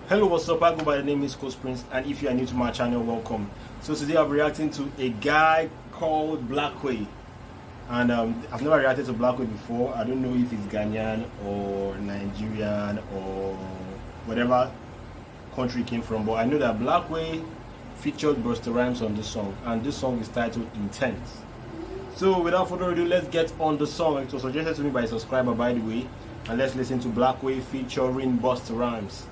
Hello, what's up? I go by the name is Coach Prince, and if you are new to my channel, welcome. So today I'm reacting to a guy called Blackway, and I've never reacted to Blackway before. I don't know if it's Ghanaian or Nigerian or whatever country he came from, but I know that Blackway featured Bustarhymez on this song, and this song is titled Intense. So without further ado, let's get on the song. It was suggested to me by a subscriber, by the way, and let's listen to Blackway featuring Bustarhymez.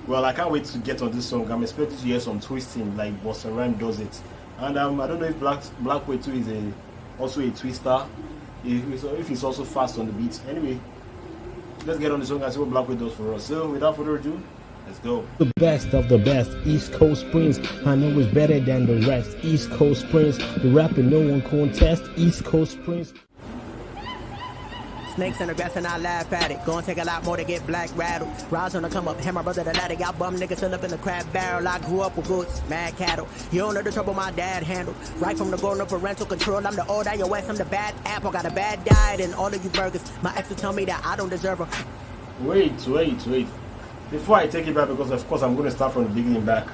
Well, I can't wait to get on this song. I'm expecting to hear some twisting like Bustarhymez does it. And I don't know if Blackway too is also a twister, if he's also fast on the beat. Anyway, let's get on the song and see what Blackway does for us. So without further ado, let's go. The best of the best, East Coast Prince. I know it's better than the rest. East Coast Prince, the rapper no one contest. East Coast Prince. Snakes in the grass and I laugh at it. Gonna take a lot more to get black rattled. Rise on the come up, hit my brother the ladder. Y'all bum niggas still up in the crab barrel. I grew up with goods, mad cattle. You don't know the trouble my dad handled. Right from the grown up parental control. I'm the old iOS, I'm the bad apple. Got a bad diet and all of you burgers. My ex will tell me that I don't deserve them. Wait. Before I take it back, because of course I'm going to start from the beginning back.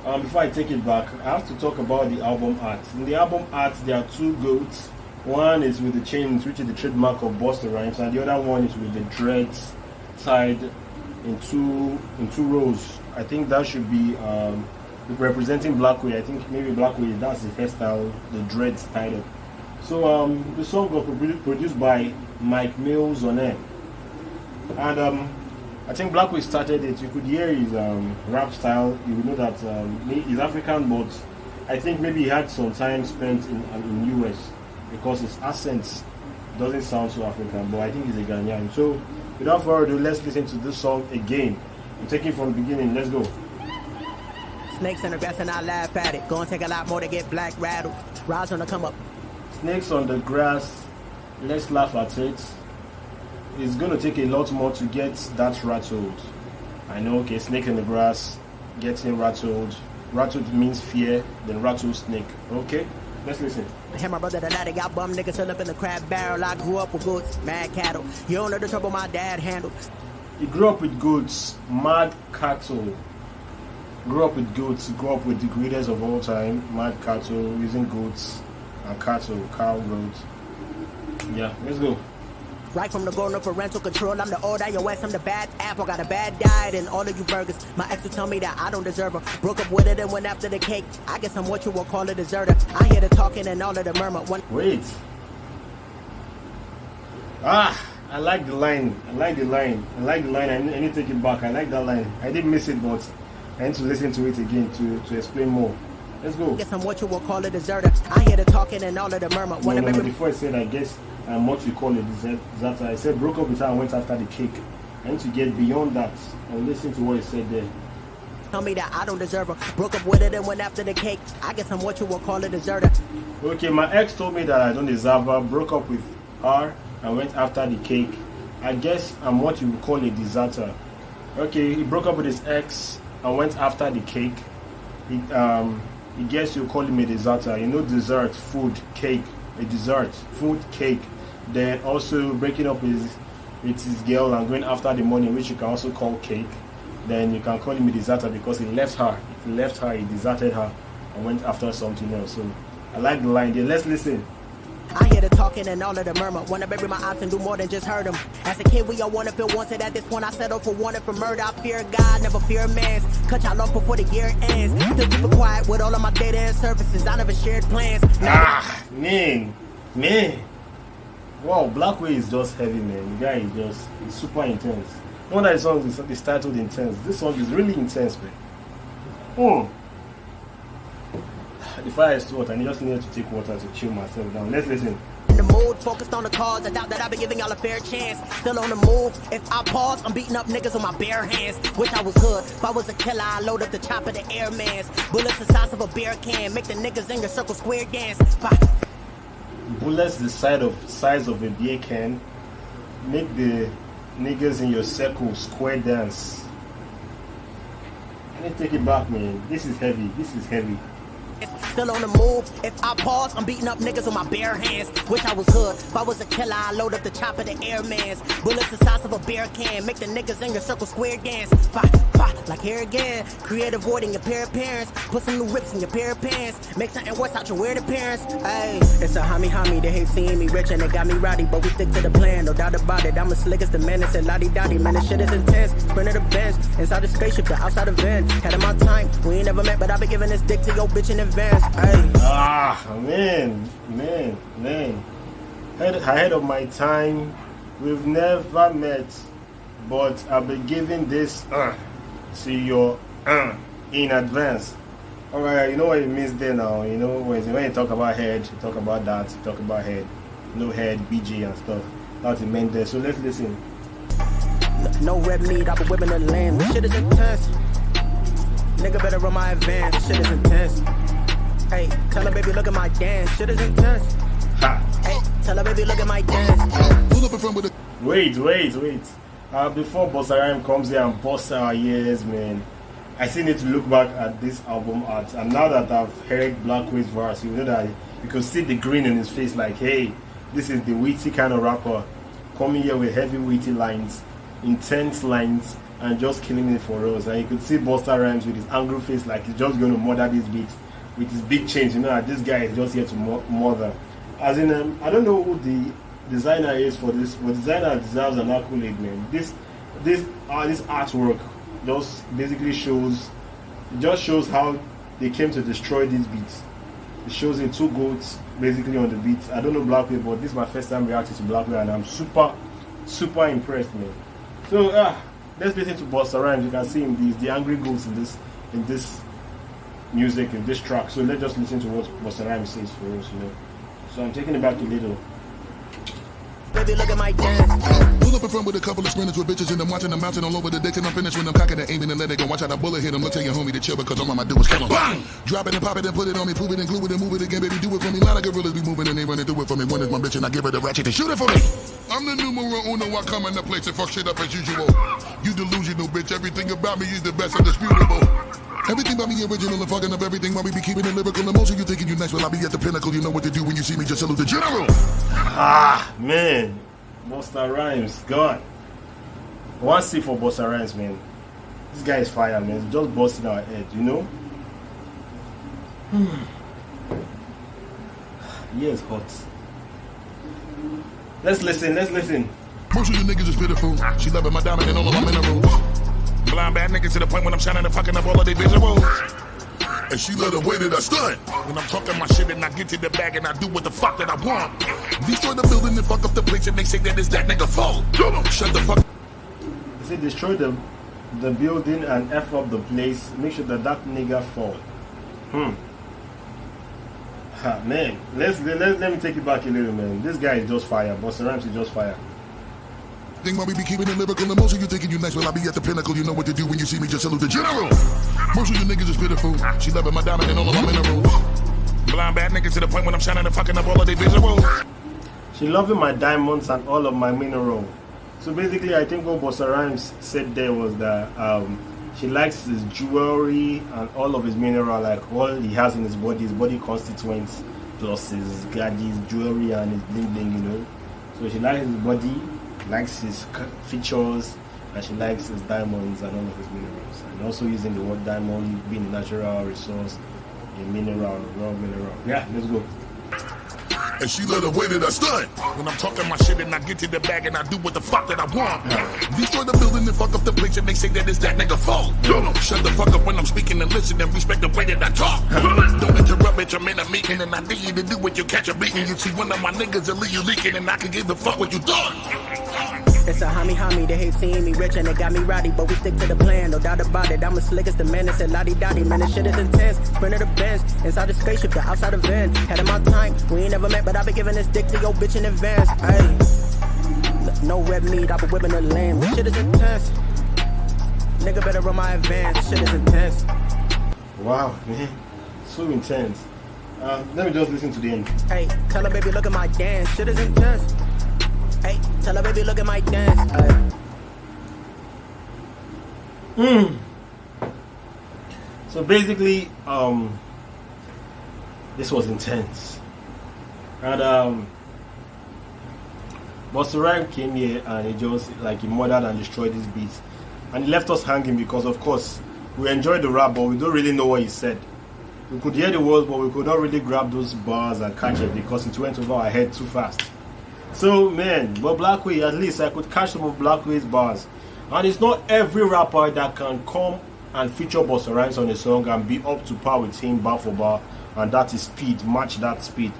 Before I take it back, I have to talk about the album art. In the album art, there are two goats. One is with the chains, which is the trademark of Bustarhymez, and the other one is with the dreads tied in two rows. I think that should be representing Blackway. I think maybe Blackway, that's the first style, the dreads tied up. So the song was produced by Mike Mills on air, and I think Blackway started it. You could hear his rap style. You would know that he's African, but I think maybe he had some time spent in US. Because his accent doesn't sound so African, but I think he's a Ghanaian. So without further ado, let's listen to this song again. I'm taking it from the beginning. Let's go. Snakes in the grass and I laugh at it. Gonna take a lot more to get black rattled. Rise on the come up. Snakes on the grass, let's laugh at it. It's gonna take a lot more to get that rattled. I know, okay, snake in the grass, getting rattled. Rattled means fear, then rattled snake. Okay, let's listen. Hit my brother the ladder, y'all bum niggas still up in the crab barrel. I grew up with goods, mad cattle. You don't know the trouble my dad handled. He grew up with goats, mad cattle. Grew up with goats, grew up with the greatest of all time, mad cattle, using goats and cattle, cow, goats. Yeah, let's go. Right from the grown up parental control. I'm the old iOS, I'm the bad apple. Got a bad diet and all of you burgers. My ex will tell me that I don't deserve them. Broke up with it and went after the cake. I guess I'm what you will call a deserter. I hear the talking and all of the murmur. Wait. I like the line. I need to take it back. I like that line. I didn't miss it, but I need to listen to it again to explain more. Let's go. I guess I'm what you will call a deserter. I hear the talking and all of the murmur. No, before I said I guess I'm what you call a deserter, I said broke up with her and went after the cake. I need to get beyond that and listen to what he said there. Tell me that I don't deserve her. Broke up with it and went after the cake. I guess I'm what you will call a deserter. Okay, my ex told me that I don't deserve her. Broke up with her and went after the cake. I guess I'm what you would call a deserter. Okay, he broke up with his ex and went after the cake. He guess you call him a deserter. You know, dessert, food, cake, a dessert, food, cake. Then also breaking up with his girl and going after the money, which you can also call cake. Then you can call him a deserter because he left her. He deserted her and went after something else. So I like the line there. Let's listen. I hear the talking and all of the murmur. Wanna bury my ops and do more than just hurt them. As a kid, we all wanna feel wanted. At this point, I settle for wanted for murder. I fear God, never fear man's. Cut y'all off before the year ends. Still keep it quiet with all of my data and services. I never shared plans. Man. Wow, Blackway is just heavy, man. The guy is he's super intense. No wonder the song is titled Intense. This song is really intense, man. The fire is too hot, and I just needed to take water to chill myself down. Let's listen. In the mood, focused on the cause. I doubt that I've been giving y'all a fair chance. Still on the move. If I pause, I'm beating up niggas with my bare hands. Wish I was hood. If I was a killer, I'd load up the chopper, the airmans. Bullets the size of a beer can. Make the niggas in your circle square dance. Bullets the size of a beer can. Make the niggas in your circle square dance. I need to take it back, man. This is heavy. Still on the move. If I pause, I'm beating up niggas with my bare hands. Wish I was hood. If I was a killer, I'd load up the chopper, the airmans. Bullets the size of a beer can. Make the niggas in your circle square dance. Like here again, create a void in your pair of parents. Put some new rips in your pair of pants. Make something worse out your weird appearance. Hey, it's a homie, they hate seeing me rich and they got me rowdy, but we stick to the plan, no doubt about it. I'm the slickest, the man that said lottie dotty, man, this shit is intense. Sprinter the Benz, inside the spaceship, the outside the van. Had in my time, we ain't never met, but I been giving this dick to your bitch in advance. Hey. Man. Ahead of my time, we've never met, but I'll be giving this to your in advance. Alright, you know what it means there now. You know when you talk about head, you talk about that, you talk about head, no head, BG and stuff. That's it meant there. So let's listen. No red meat, I be whipping the lamb. This shit is intense. Nigga better run my advance. This shit is intense. Hey, tell her baby look at my dance. Shit is intense. Ha. Hey, tell her baby look at my dance. Wait. Before Bustarhymez comes here and busts our ears, man, I still need to look back at this album art. And now that I've heard Blackway's verse, you know that you could see the grin in his face, like, hey, this is the witty kind of rapper coming here with heavy witty lines, intense lines, and just killing it for us. And you could see Bustarhymez with his angry face, like he's just going to murder this beat with his big chains. You know that this guy is just here to murder. As in, I don't know who the designer is for this, but designer deserves an accolade, man. This artwork just basically shows how they came to destroy these beats. It shows the two goats basically on the beat. I don't know Blackway, but this is my first time reacting to Blackway, and I'm super impressed, man. So let's listen to Bustarhymez. You can see him, the angry goats in this music, in this track. So let's just listen to what Bustarhymez says for us, you know. So I'm taking it back a little. Baby, look at my dance. Pull up in front with a couple of sprinters with bitches and I'm watching them mountain all over the dick and I'm finished when I'm cocking and aiming and let it go. Watch out, a bullet hit him. Look, tell your homie to chill because all I'ma do is kill him. Bang! Drop it and pop it and put it on me, prove it and glue it and move it again, baby. Do it for me. A lot of gorillas be moving and they running through it for me. One is my bitch and I give her the ratchet and shoot it for me. I'm the numero uno. I come in the place and fuck shit up as usual. You delusional bitch. Everything about me is the best, undisputable. Everything about me original and fucking up everything while we be keeping it lyrical emotion. You thinking you nice, well I be at the pinnacle. You know what to do when you see me. Just salute the general. Man, Bustarhymez gone. One C for Bustarhymez, man. This guy is fire, man. It's just busting our head, you know. Yes, hot. Let's listen. Most of you niggas is pitiful. She loving my diamond and all of my minerals. Blind bad niggas to the point when I'm shining and fucking up all of their visuals. And she love the way that I stunt. When I'm talking my shit and I get to the bag and I do what the fuck that I want. Destroy the building and fuck up the place and they say that it's that nigga fault. Shut the fuck. You see, destroy the building and F up the place. Make sure that nigga fall. Man, let me take it back a little, man. This guy is just fire. Bustarhymez is just fire. Think why we be keeping it lyrical emotion. You thinking you nice, well I be at the pinnacle. You know what to do when you see me. Just salute the general. Most of you niggas is pitiful. She loving my diamond and all of my minerals. Blind bad niggas to the point when I'm shining and fucking up all of their visuals. She loving my diamonds and all of my mineral. So basically, I think what Bustarhymez said there was that she likes his jewelry and all of his mineral, like all he has in his body constituents, plus his gadgets, jewelry, and his bling bling, you know. So she likes his body, likes his features, and she likes his diamonds and all of his minerals. And also using the word diamond being a natural resource, a mineral, raw mineral. Yeah, let's go. And she love the way that I stunt. When I'm talking my shit and I get to the bag and I do what the fuck that I want. Destroy the building and fuck up the place and they say that it's that nigga fault. Shut the fuck up when I'm speaking and listen and respect the way that I talk. Don't interrupt, bitch, I'm in a meeting and I need you to do what you catch a beating. You see one of my niggas will leave you leaking and I can give the fuck what you thought. It's a homie, they hate seeing me rich and they got me rowdy, but we stick to the plan, no doubt about it. I'm the slickest, the man that said lottie dotty, man, this shit is intense. Sprinter the Benz, inside the spaceship, the outside the van. Had in my time, we ain't never met, but I been giving this dick to your bitch in advance. Hey, no red meat, I be whipping the lamb. This shit is intense. Nigga better run my advance. This shit is intense. Wow, man, so intense. Let me just listen to the end. Hey, tell her baby look at my dance. Shit is intense. Hey, tell her baby look at my dance. So basically, this was intense. And Bustarhymez came here and he just he murdered and destroyed these beats. and he left us hanging because, of course, we enjoyed the rap, but we don't really know what he said. We could hear the words, but we could not really grab those bars and catch it because it went over our head too fast. So, man, but Blackway, at least I could catch some of Blackway's bars. And it's not every rapper that can come and feature Bustarhymez on a song and be up to par with him bar for bar, and that is speed, match that speed.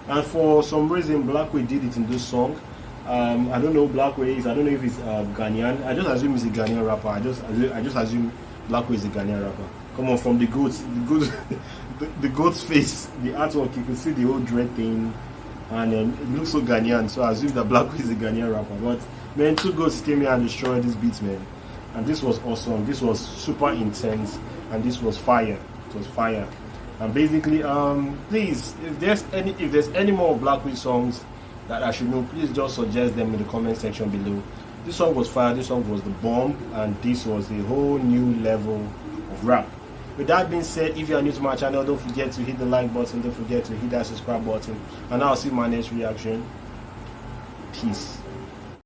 And for some reason, Blackway did it in this song. I don't know who Blackway is. I don't know if he's Ghanaian. I just assume he's a Ghanaian rapper. I just assume Blackway is a Ghanaian rapper. Come on, from the goats, the goat's face, the artwork, you can see the whole dread thing, and it looks so Ghanaian. So I assume that Blackway is a Ghanaian rapper. But man, two goats came here and destroyed this beat, man. And this was awesome. This was super intense, and this was fire. It was fire. And basically, please, if there's any more Blackway songs that I should know, please just suggest them in the comment section below. This song was fire. This song was the bomb, and this was a whole new level of rap. With that being said, if you are new to my channel, don't forget to hit the like button. Don't forget to hit that subscribe button, and I'll see my next reaction. Peace.